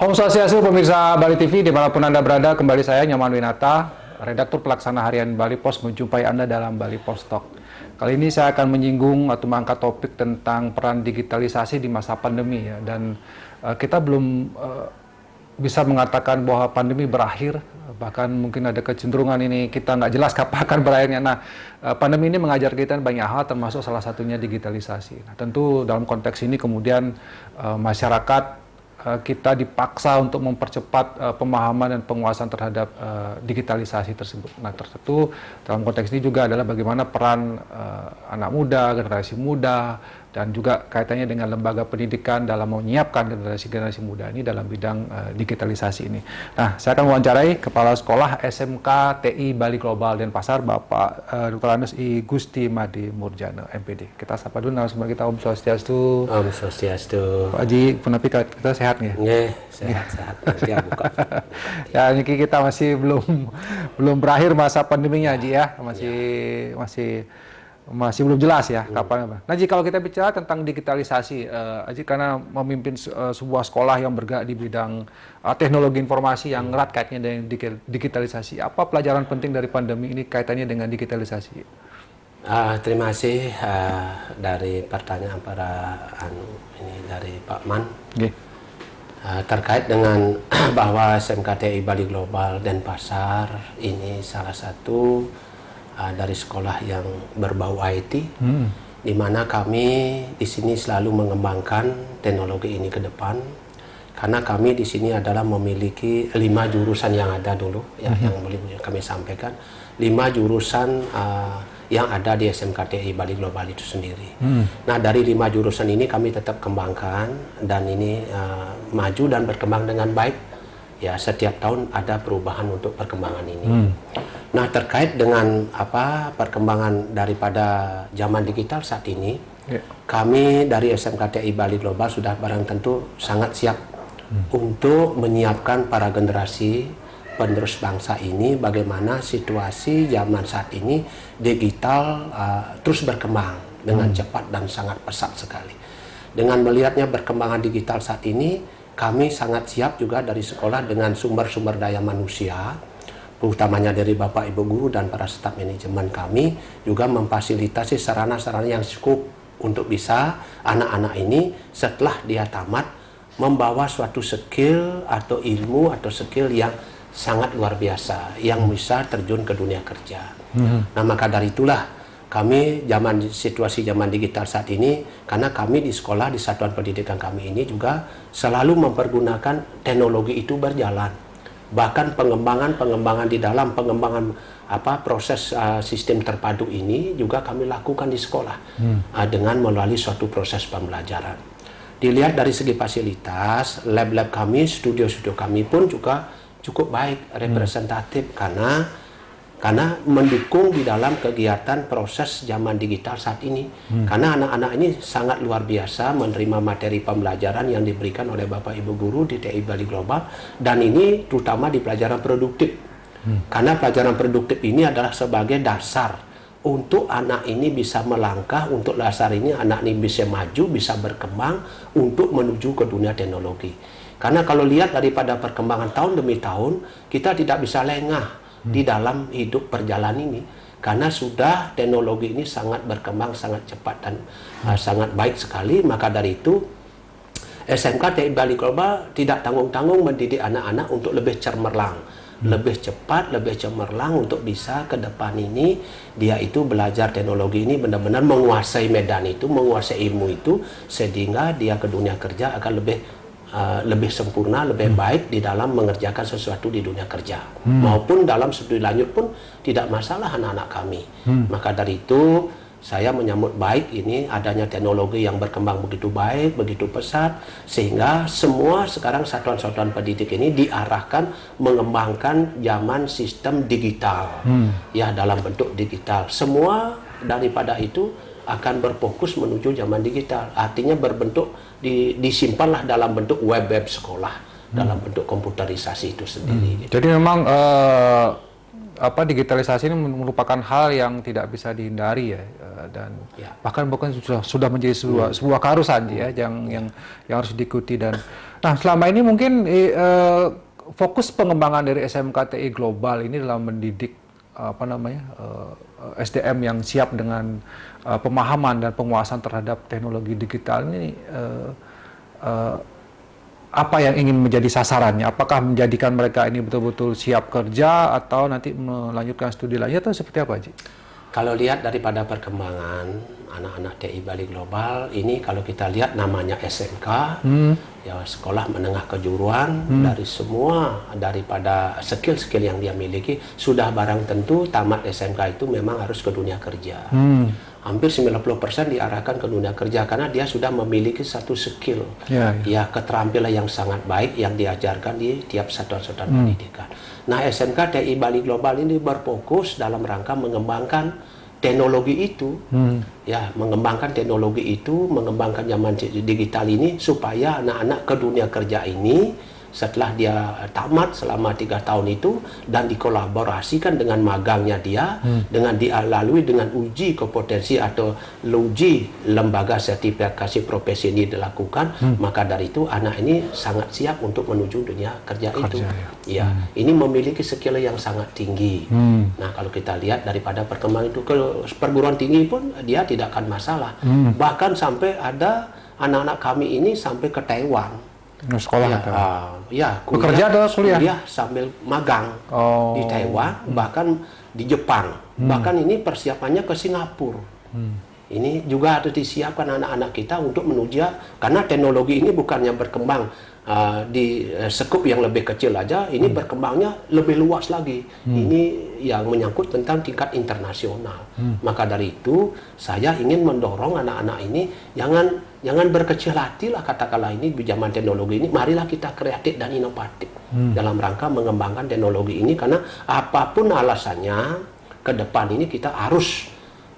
Om Swastiastu, pemirsa Bali TV, dimanapun Anda berada, kembali saya Nyoman Winata, Redaktur Pelaksana Harian Bali Pos, menjumpai Anda dalam Bali Pos Talk. Kali ini saya akan menyinggung atau mengangkat topik tentang peran digitalisasi di masa pandemi ya. Dan kita belum bisa mengatakan bahwa pandemi berakhir, bahkan mungkin ada kecenderungan ini kita nggak jelas kapan akan berakhirnya. Nah, pandemi ini mengajar kita banyak hal, termasuk salah satunya digitalisasi. Nah, tentu dalam konteks ini kemudian masyarakat kita dipaksa untuk mempercepat pemahaman dan penguasaan terhadap digitalisasi tersebut. Nah, tentu dalam konteks ini juga adalah bagaimana peran anak muda, generasi muda, dan juga kaitannya dengan lembaga pendidikan dalam menyiapkan generasi muda ini dalam bidang digitalisasi ini. Nah, saya akan mewawancarai Kepala Sekolah SMK TI Bali Global Denpasar, Bapak Dr. Andes I Gusti Made Murjana, MPD. Kita sapa dulu narasumber kita, Om Swastiastu. Om Swastiastu. Pak Haji, penepi kita sehat nih? Nggih, sehat-sehat. Nanti buka. Ya, ini kita masih belum berakhir masa pandeminya, Haji ya. Masih belum jelas ya kapan. Nah, Ji, kalau kita bicara tentang digitalisasi, Haji karena memimpin sebuah sekolah yang bergerak di bidang teknologi informasi yang erat kaitannya dengan digitalisasi, apa pelajaran penting dari pandemi ini kaitannya dengan digitalisasi? Terima kasih dari pertanyaan dari Pak Man. Okay. Terkait dengan bahwa SMKTI Bali Global Denpasar ini salah satu dari sekolah yang berbau IT, di mana kami di sini selalu mengembangkan teknologi ini ke depan, karena kami di sini adalah memiliki 5 jurusan yang ada dulu, ya, yang boleh kami sampaikan, 5 jurusan yang ada di SMKTI Bali Global itu sendiri. Nah, dari 5 jurusan ini kami tetap kembangkan, dan ini maju dan berkembang dengan baik. Ya, setiap tahun ada perubahan untuk perkembangan ini. Nah, terkait dengan perkembangan daripada zaman digital saat ini, kami dari SMKTI Bali Global sudah barang tentu sangat siap untuk menyiapkan para generasi penerus bangsa ini bagaimana situasi zaman saat ini digital terus berkembang dengan cepat dan sangat pesat sekali. Dengan melihatnya perkembangan digital saat ini, kami sangat siap juga dari sekolah dengan sumber-sumber daya manusia, utamanya dari Bapak Ibu Guru dan para staf manajemen kami, juga memfasilitasi sarana-sarana yang cukup untuk bisa anak-anak ini setelah dia tamat membawa suatu skill atau ilmu atau skill yang sangat luar biasa, yang bisa terjun ke dunia kerja. Nah, maka dari itulah kami situasi zaman digital saat ini, karena kami di sekolah, di satuan pendidikan kami ini juga selalu mempergunakan teknologi itu berjalan. Bahkan pengembangan di dalam pengembangan proses sistem terpadu ini juga kami lakukan di sekolah dengan melalui suatu proses pembelajaran. Dilihat dari segi fasilitas, lab-lab kami, studio-studio kami pun juga cukup baik, representatif, karena mendukung di dalam kegiatan proses zaman digital saat ini. Karena anak-anak ini sangat luar biasa menerima materi pembelajaran yang diberikan oleh Bapak Ibu Guru di TI Bali Global, dan ini terutama di pelajaran produktif. Karena pelajaran produktif ini adalah sebagai dasar untuk anak ini bisa melangkah, untuk dasar ini anak ini bisa maju, bisa berkembang untuk menuju ke dunia teknologi. Karena kalau lihat daripada perkembangan tahun demi tahun, kita tidak bisa lengah di dalam hidup perjalanan ini, karena sudah teknologi ini sangat berkembang, sangat cepat dan sangat baik sekali. Maka dari itu SMK TI Bali Global tidak tanggung-tanggung mendidik anak-anak untuk lebih cemerlang, lebih cepat, lebih cemerlang, untuk bisa ke depan ini dia itu belajar teknologi ini benar-benar menguasai medan itu, menguasai ilmu itu, sehingga dia ke dunia kerja akan lebih sempurna, lebih baik di dalam mengerjakan sesuatu di dunia kerja, maupun dalam studi lanjut pun tidak masalah anak-anak kami. Maka dari itu saya menyambut baik ini adanya teknologi yang berkembang begitu baik, begitu pesat, sehingga semua sekarang satuan-satuan pendidik ini diarahkan mengembangkan zaman sistem digital, ya, dalam bentuk digital. Semua daripada itu akan berfokus menuju zaman digital, artinya berbentuk disimpanlah dalam bentuk web sekolah, dalam bentuk komputerisasi itu sendiri. Jadi memang digitalisasi ini merupakan hal yang tidak bisa dihindari ya, dan bahkan sudah menjadi sebuah keharusan ya, yang harus diikuti. Dan nah, selama ini mungkin fokus pengembangan dari SMKTI Global ini dalam mendidik SDM yang siap dengan pemahaman dan penguasaan terhadap teknologi digital ini, apa yang ingin menjadi sasarannya? Apakah menjadikan mereka ini betul-betul siap kerja atau nanti melanjutkan studi lagi atau seperti apa, Ji? Kalau lihat daripada perkembangan anak-anak TI Bali Global ini, kalau kita lihat namanya SMK, ya sekolah menengah kejuruan, dari semua daripada skill-skill yang dia miliki sudah barang tentu tamat SMK itu memang harus ke dunia kerja. Hampir 90% diarahkan ke dunia kerja karena dia sudah memiliki satu skill, ya keterampilan yang sangat baik yang diajarkan di tiap satuan-satuan pendidikan. Nah, SMK TI Bali Global ini berfokus dalam rangka mengembangkan teknologi itu, ya mengembangkan teknologi itu, mengembangkan zaman digital ini supaya anak-anak ke dunia kerja ini setelah dia tamat selama 3 tahun itu dan dikolaborasikan dengan magangnya dia, dengan dilalui dengan uji kompetensi atau uji lembaga sertifikasi profesi ini dilakukan, maka dari itu anak ini sangat siap untuk menuju dunia kerja itu. Ya, ini memiliki skill yang sangat tinggi. Nah, kalau kita lihat daripada perkembangan itu ke perguruan tinggi pun dia tidak akan masalah. Bahkan sampai ada anak-anak kami ini sampai ke Taiwan. Sekolah bekerja atau kuliah sambil magang di Taiwan, bahkan di Jepang, bahkan ini persiapannya ke Singapura. Ini juga harus disiapkan anak-anak kita untuk menuju, karena teknologi ini bukannya berkembang di skup yang lebih kecil aja, ini berkembangnya lebih luas lagi. Ini yang menyangkut tentang tingkat internasional. Maka dari itu saya ingin mendorong anak-anak ini jangan berkecil hati lah, katakanlah ini di zaman teknologi ini, marilah kita kreatif dan inovatif dalam rangka mengembangkan teknologi ini, karena apapun alasannya ke depan ini kita harus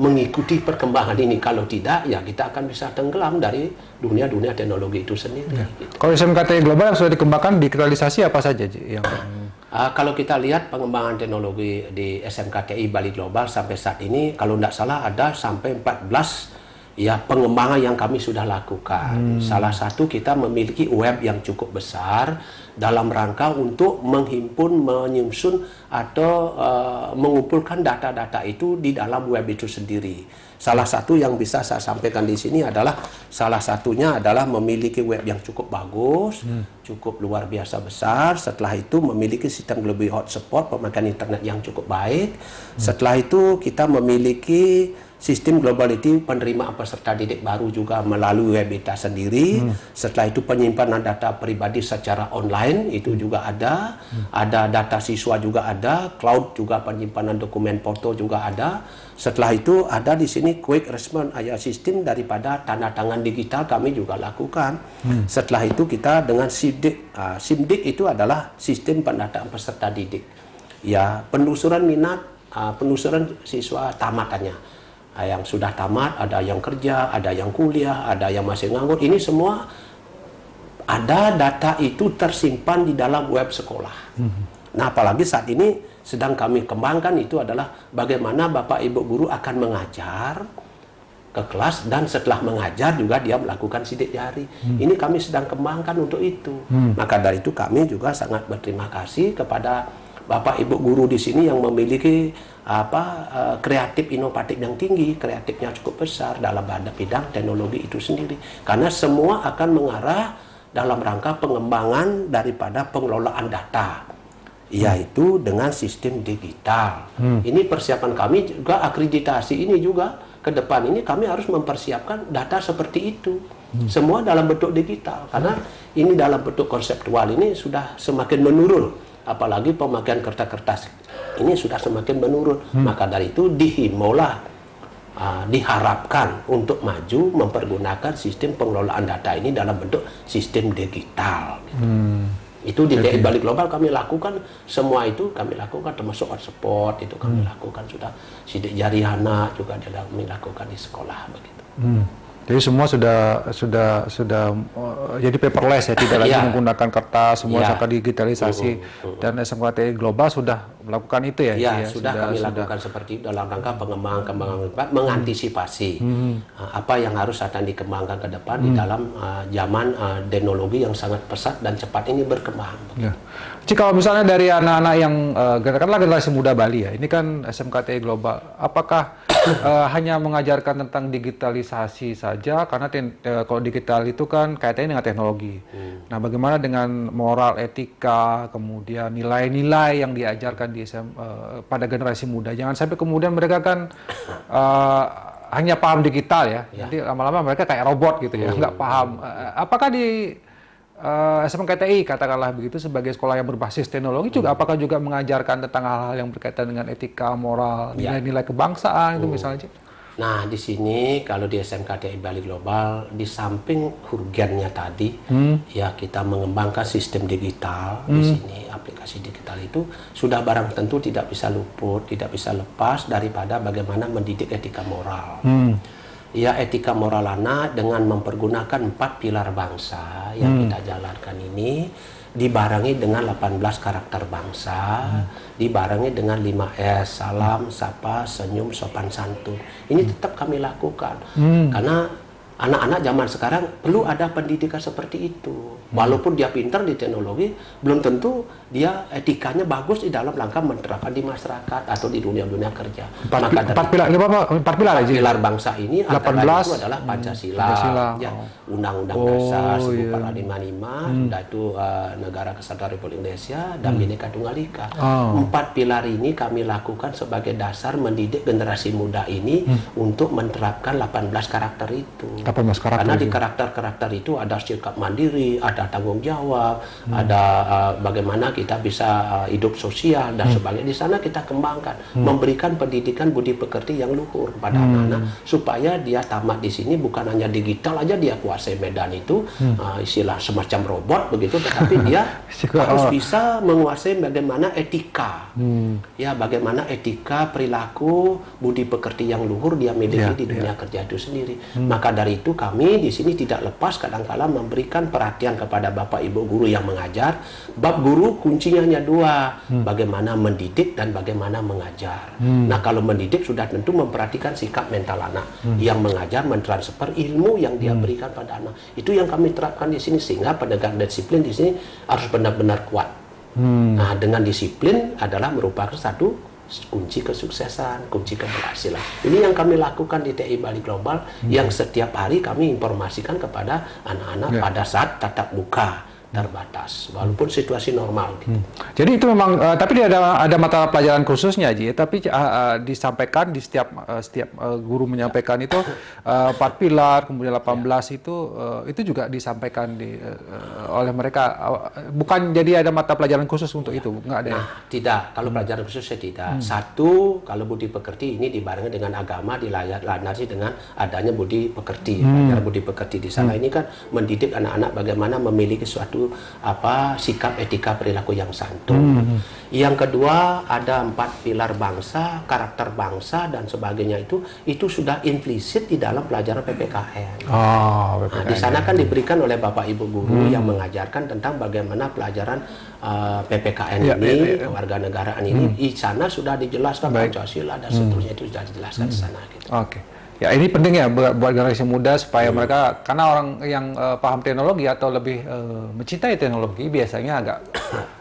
mengikuti perkembangan ini. Kalau tidak, ya kita akan bisa tenggelam dari dunia teknologi itu sendiri. Gitu. Kalau SMKTI Global yang sudah dikembangkan digitalisasi apa saja, Ji? Kalau kita lihat pengembangan teknologi di SMKTI Bali Global sampai saat ini, kalau tidak salah ada sampai 14 ya pengembangan yang kami sudah lakukan. Salah satu, kita memiliki web yang cukup besar dalam rangka untuk menghimpun, menyusun atau mengumpulkan data-data itu di dalam web itu sendiri. Salah satu yang bisa saya sampaikan di sini adalah salah satunya adalah memiliki web yang cukup bagus, cukup luar biasa besar. Setelah itu memiliki sistem lebih hotspot, pemakaian internet yang cukup baik. Setelah itu kita memiliki sistem globality penerimaan peserta didik baru juga melalui web kita sendiri. Setelah itu penyimpanan data pribadi secara online itu juga ada. Ada data siswa juga ada, cloud juga penyimpanan dokumen foto juga ada. Setelah itu ada di sini quick response sistem daripada tanda tangan digital kami juga lakukan. Setelah itu kita dengan SIMDIK. SIMDIK itu adalah sistem pendataan peserta didik. Ya, penelusuran minat, penelusuran siswa tamatannya. Yang sudah tamat, ada yang kerja, ada yang kuliah, ada yang masih nganggur. Ini semua ada data itu tersimpan di dalam web sekolah. Nah, apalagi saat ini sedang kami kembangkan itu adalah bagaimana Bapak Ibu guru akan mengajar ke kelas, dan setelah mengajar juga dia melakukan sidik jari. Ini kami sedang kembangkan untuk itu. Maka dari itu kami juga sangat berterima kasih kepada Bapak Ibu guru di sini yang memiliki kreatif inovatif yang tinggi, kreatifnya cukup besar dalam bidang teknologi itu sendiri. Karena semua akan mengarah dalam rangka pengembangan daripada pengelolaan data, yaitu dengan sistem digital. Ini persiapan kami juga, akreditasi ini juga ke depan ini kami harus mempersiapkan data seperti itu. Semua dalam bentuk digital, karena ini dalam bentuk konseptual ini sudah semakin menurun. Apalagi pemakaian kertas-kertas ini sudah semakin menurun. Maka dari itu dihimbaulah, diharapkan untuk maju mempergunakan sistem pengelolaan data ini dalam bentuk sistem digital. Itu di TI Bali Global kami lakukan, semua itu kami lakukan, termasuk hotspot itu kami lakukan, sudah sidik jari anak juga kami lakukan di sekolah begitu. Jadi semua sudah jadi paperless ya, tidak lagi Iya. menggunakan kertas, semua Iya. akan digitalisasi. Dan SMKTI Global sudah melakukan itu ya? Ya, Ji, sudah kami lakukan seperti itu dalam rangka pengembangan mengantisipasi apa yang harus akan dikembangkan ke depan di dalam zaman teknologi yang sangat pesat dan cepat ini berkembang. Ya. Ci, kalau misalnya dari anak-anak yang katakanlah generasi muda Bali ya, ini kan SMKTI Global, apakah hanya mengajarkan tentang digitalisasi saja? Karena kalau digital itu kan kaitannya dengan teknologi. Nah, bagaimana dengan moral, etika, kemudian nilai-nilai yang diajarkan di pada generasi muda? Jangan sampai kemudian mereka kan hanya paham digital ya, nanti lama-lama mereka kayak robot gitu ya, nggak paham. Apakah di SMKTI katakanlah begitu sebagai sekolah yang berbasis teknologi juga apakah juga mengajarkan tentang hal-hal yang berkaitan dengan etika, moral, nilai-nilai kebangsaan itu misalnya? Nah, di sini kalau di SMKTI Bali Global, di samping urgennya tadi, ya kita mengembangkan sistem digital di sini, aplikasi digital itu sudah barang tentu tidak bisa luput, tidak bisa lepas daripada bagaimana mendidik etika moral. Ya, etika moral anak dengan mempergunakan 4 pilar bangsa yang kita jalankan ini dibarengi dengan 18 karakter bangsa, dibarengi dengan 5S, salam, sapa, senyum, sopan santun. Ini tetap kami lakukan. Karena anak-anak zaman sekarang perlu ada pendidikan seperti itu. Walaupun dia pintar di teknologi, belum tentu dia etikanya bagus di dalam rangka menerapkan di masyarakat atau di dunia-dunia kerja. Empat pilar aja. Pilar bangsa ini 18 antara itu adalah Pancasila, ya, oh. Undang-Undang Dasar 1455, sudah itu Negara Kesatuan Republik Indonesia dan Bhinneka Tunggal Ika. 4 pilar ini kami lakukan sebagai dasar mendidik generasi muda ini untuk menerapkan 18 karakter itu. 18 karakter Karena di itu. karakter-karakter itu ada sikap mandiri, ada tanggung jawab, ada bagaimana kita bisa hidup sosial dan sebagainya. Di sana kita kembangkan, memberikan pendidikan budi pekerti yang luhur kepada anak-anak supaya dia tamat di sini bukan hanya digital aja dia kuasai medan itu, istilah semacam robot begitu, tetapi dia harus bisa menguasai bagaimana etika, ya bagaimana etika, perilaku, budi pekerti yang luhur dia miliki di dunia kerja itu sendiri. Maka dari itu kami di sini tidak lepas kadang-kala memberikan perhatian kepada Bapak Ibu guru yang mengajar. Bab guru kuncinya hanya 2, bagaimana mendidik dan bagaimana mengajar. Nah, kalau mendidik sudah tentu memperhatikan sikap mental anak. Yang mengajar mentransfer ilmu yang dia berikan pada anak. Itu yang kami terapkan di sini sehingga penegak disiplin di sini harus benar-benar kuat. Nah, dengan disiplin adalah merupakan satu kunci kesuksesan, kunci keberhasilan. Ini yang kami lakukan di TI Bali Global, yang setiap hari kami informasikan kepada anak-anak pada saat tatap muka terbatas, walaupun situasi normal. Gitu. Jadi itu memang, tapi dia ada mata pelajaran khususnya Ji, tapi disampaikan di setiap guru menyampaikan itu 4 pilar, kemudian 18 itu juga disampaikan oleh mereka, bukan jadi ada mata pelajaran khusus untuk itu, nggak ada. Nah, tidak. Kalau pelajaran khususnya tidak. Satu, kalau budi pekerti ini dibarengi dengan agama, dilandasi dengan adanya budi pekerti. Pelajaran budi pekerti di sana ini kan mendidik anak-anak bagaimana memiliki suatu sikap etika perilaku yang santun. Yang kedua, ada 4 pilar bangsa, karakter bangsa dan sebagainya itu sudah implisit di dalam pelajaran PPKN. PPKN. Nah, di sana kan diberikan oleh Bapak Ibu guru yang mengajarkan tentang bagaimana pelajaran PPKN ini, kewarganegaraan ini. Di sana sudah dijelaskan Pancasila dan seterusnya itu sudah dijelaskan di sana. Gitu. Oke. Ya, ini penting ya buat generasi muda supaya mereka, karena orang yang paham teknologi atau lebih mencintai teknologi biasanya agak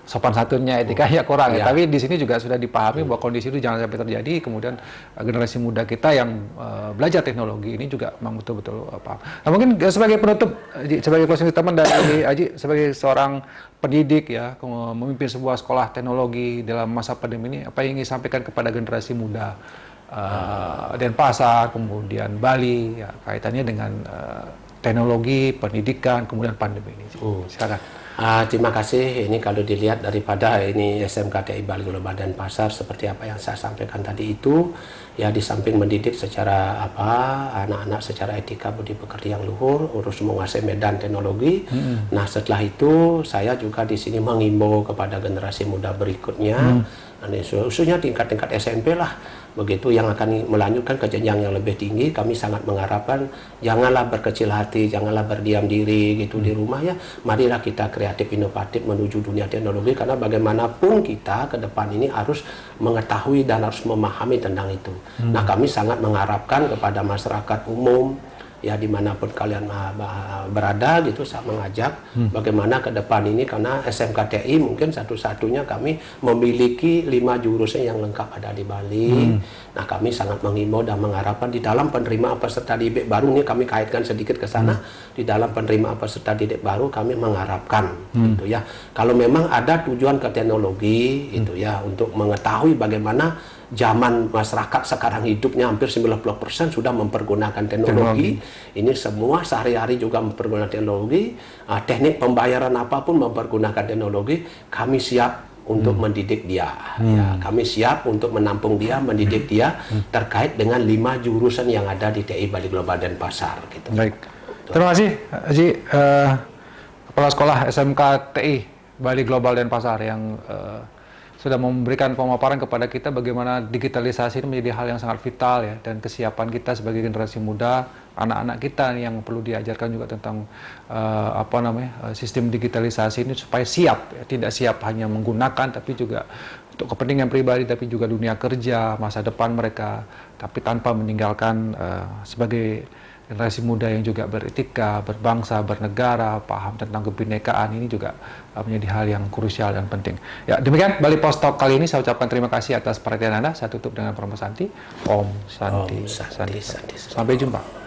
sopan santunnya, etikanya kurang ya. Tapi di sini juga sudah dipahami bahwa kondisi itu jangan sampai terjadi. Kemudian generasi muda kita yang belajar teknologi ini juga memang betul-betul paham. Nah, mungkin sebagai penutup, sebagai closing statement dari Aji sebagai seorang pendidik ya, memimpin sebuah sekolah teknologi dalam masa pandemi ini, apa yang ingin sampaikan kepada generasi muda? Denpasar, kemudian Bali, ya, kaitannya dengan teknologi, pendidikan, kemudian pandemi ini. Silakan. Terima kasih. Ini kalau dilihat daripada ini SMKTI Bali Global Denpasar seperti apa yang saya sampaikan tadi itu, ya di samping mendidik secara anak-anak secara etika budi pekerti yang luhur, urus menguasai medan teknologi. Nah, setelah itu saya juga di sini mengimbau kepada generasi muda berikutnya, khususnya tingkat-tingkat SMP lah, begitu yang akan melanjutkan ke jenjang yang lebih tinggi. Kami sangat mengharapkan janganlah berkecil hati, janganlah berdiam diri gitu di rumah ya. Marilah kita kreatif inovatif menuju dunia teknologi, karena bagaimanapun kita ke depan ini harus mengetahui dan harus memahami tentang itu. Nah, kami sangat mengharapkan kepada masyarakat umum ya dimanapun kalian berada gitu, saya mengajak bagaimana ke depan ini, karena SMKTI mungkin satu-satunya kami memiliki 5 jurusan yang lengkap ada di Bali. Nah, kami sangat mengimbau dan mengharapkan di dalam penerimaan peserta didik baru ini, kami kaitkan sedikit ke sana, di dalam penerimaan peserta didik baru kami mengharapkan gitu ya, kalau memang ada tujuan ke teknologi itu ya, untuk mengetahui bagaimana zaman masyarakat sekarang hidupnya hampir 90% sudah mempergunakan teknologi. Ini semua sehari-hari juga mempergunakan teknologi. Teknik pembayaran apapun mempergunakan teknologi. Kami siap untuk mendidik dia. Ya, kami siap untuk menampung dia, mendidik dia terkait dengan 5 jurusan yang ada di TI Bali Global Denpasar. Gitu. Baik. Terima kasih, Haji, Kepala Sekolah SMK TI Bali Global Denpasar yang sudah memberikan pemaparan kepada kita bagaimana digitalisasi ini menjadi hal yang sangat vital ya, dan kesiapan kita sebagai generasi muda, anak-anak kita yang perlu diajarkan juga tentang sistem digitalisasi ini supaya siap ya, tidak siap hanya menggunakan tapi juga untuk kepentingan pribadi, tapi juga dunia kerja, masa depan mereka, tapi tanpa meninggalkan sebagai generasi muda yang juga beretika, berbangsa, bernegara, paham tentang kebinekaan, ini juga menjadi hal yang krusial dan penting. Ya, demikian Bali Post Talk kali ini. Saya ucapkan terima kasih atas perhatian Anda. Saya tutup dengan Promo Santi. Om Santi. Om Santi. Sampai jumpa.